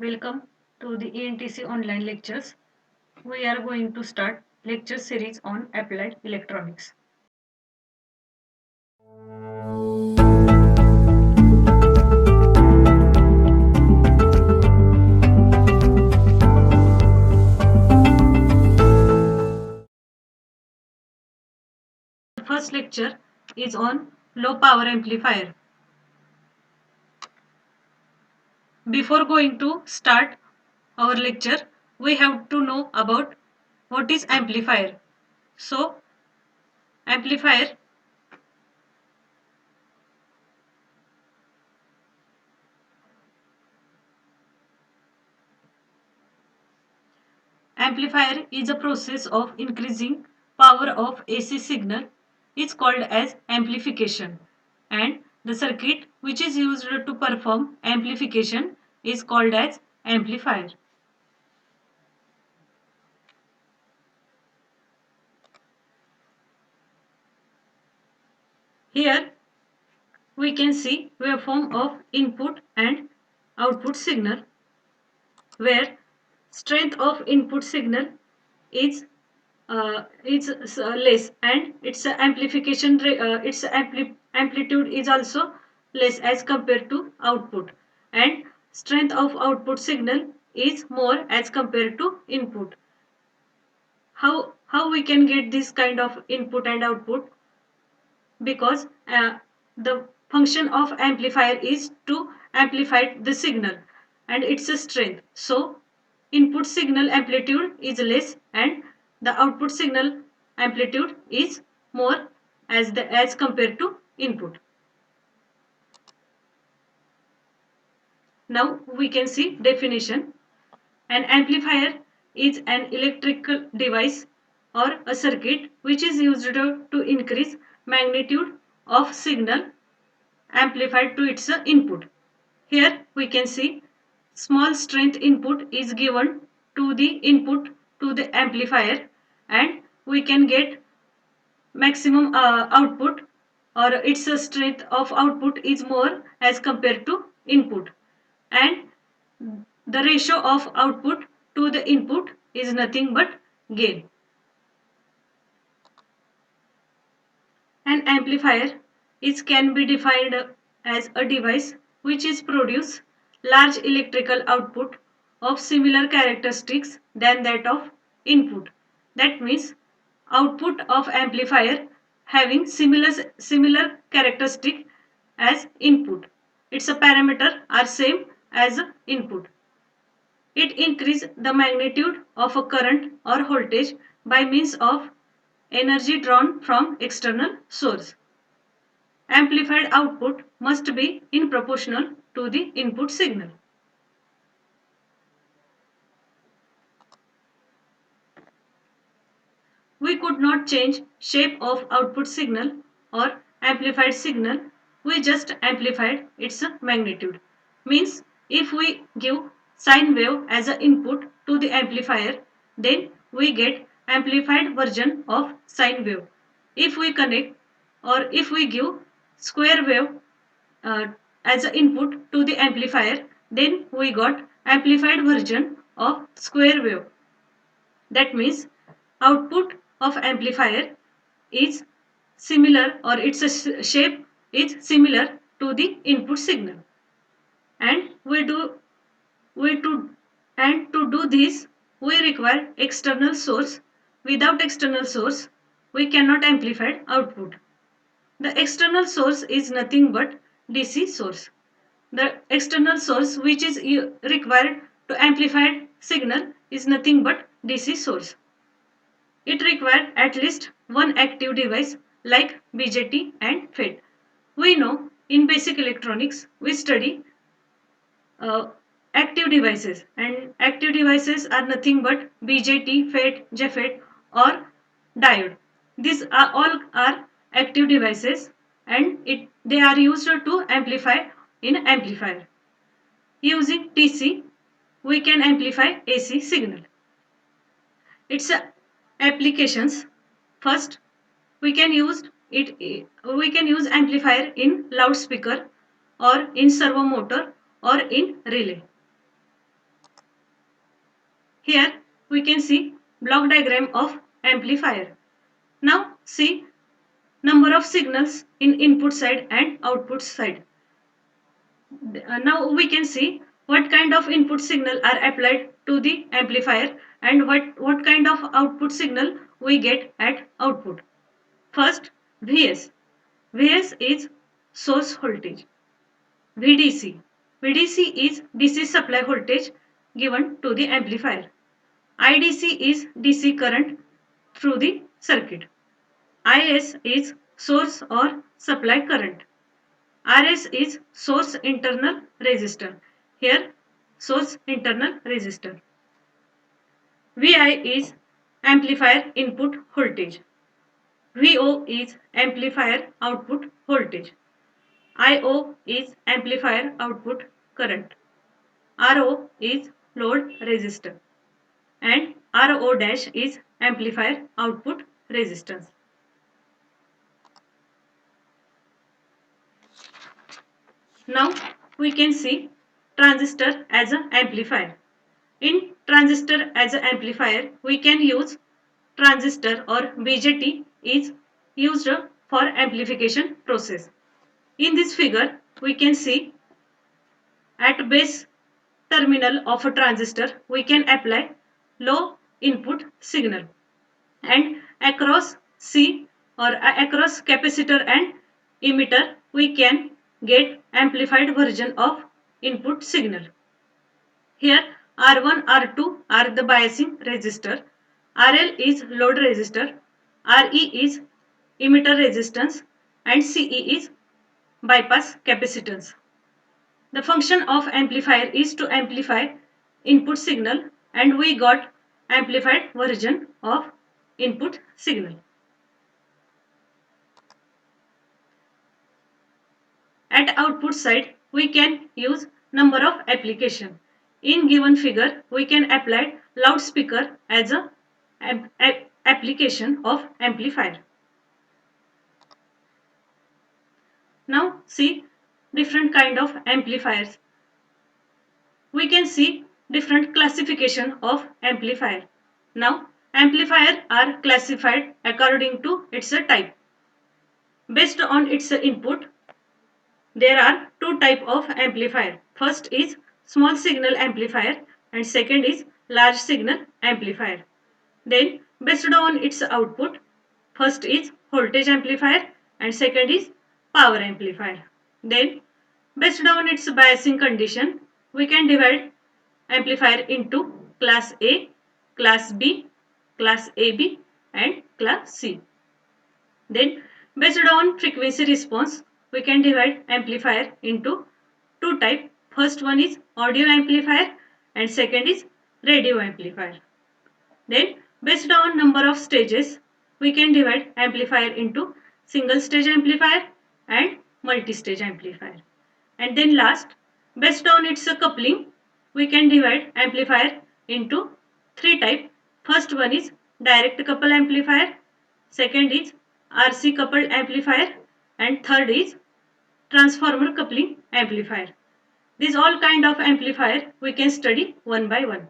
Welcome to the ENTC online lectures. We are going to start lecture series on applied electronics. The first lecture is on low power amplifier. Before going to start our lecture, we have to know about what is amplifier. So, amplifier Amplifier is a process of increasing power of AC signal is called as amplification, and the circuit which is used to perform amplification is called as amplifier. Here we can see waveform of input and output signal, where strength of input signal is less, and its amplitude is also less as compared to output, and strength of output signal is more as compared to input. How we can get this kind of input and output? Because the function of amplifier is to amplify the signal and its a strength. So input signal amplitude is less and the output signal amplitude is more as compared to input. Now we can see definition. An amplifier is an electrical device or a circuit which is used to increase magnitude of signal amplified to its input. Here we can see small strength input is given to the input to the amplifier, and we can get maximum output, or its strength of output is more as compared to input, and the ratio of output to the input is nothing but gain. An amplifier can be defined as a device which is produce large electrical output of similar characteristics than that of input. That means output of amplifier having similar characteristic as input. Its a parameter are same as input. It increases the magnitude of a current or voltage by means of energy drawn from external source. Amplified output must be in proportional to the input signal. We could not change shape of output signal or amplified signal, we just amplified its magnitude. Means if we give sine wave as an input to the amplifier, then we get amplified version of sine wave. If we connect, or if we give square wave uh, as an input to the amplifier, then we got amplified version of square wave. That means output of amplifier is similar, or its shape is similar to the input signal, and we to and to do this we require external source. Without external source we cannot amplify output. The external source is nothing but DC source. The external source which is required to amplify signal is nothing but DC source. It required at least one active device like BJT and FET. We know in basic electronics we study uh, active devices, and active devices are nothing but BJT, FET, JFET or diode. These are all are active devices, and they are used to amplify in amplifier. Using TC we can amplify AC signal. Its applications. First, we can use we can use amplifier in loudspeaker or in servo motor or in relay. Here we can see block diagram of amplifier. Now see number of signals in input side and output side. Now we can see what kind of input signal are applied to the amplifier and what kind of output signal we get at output. First, Vs. Vs is source voltage. VDC. VDC is DC supply voltage given to the amplifier. IDC is DC current through the circuit. Is is source or supply current. Rs is source internal resistor. Here source internal resistor. Vi is amplifier input voltage. Vo is amplifier output voltage. IO is amplifier output current. RO is load resistor. And RO dash is amplifier output resistance. Now we can see transistor as an amplifier. In transistor as an amplifier, we can use transistor or BJT is used for amplification process. In this figure, we can see at base terminal of a transistor, we can apply low input signal, and across C or across capacitor and emitter, we can get amplified version of input signal. Here R1, R2 are the biasing resistor, RL is load resistor, RE is emitter resistance, and CE is bypass capacitance. The function of amplifier is to amplify input signal, and we got amplified version of input signal. At output side, we can use number of application. In given figure, we can apply loudspeaker as a application of amplifier. Now see different kind of amplifiers. We can see different classification of amplifier. Now amplifier are classified according to its type. Based on its input, there are two type of amplifier. First is small signal amplifier and second is large signal amplifier. Then based on its output, first is voltage amplifier and second is power amplifier. Then based on its biasing condition, we can divide amplifier into class A, class B, class AB and class C. Then based on frequency response, we can divide amplifier into two types. First one is audio amplifier and second is radio amplifier. Then based on number of stages, we can divide amplifier into single stage amplifier and multi-stage amplifier. And then last, based on its coupling, we can divide amplifier into three types. First one is direct couple amplifier, second is RC coupled amplifier, and third is transformer coupling amplifier. These all kind of amplifier we can study one by one.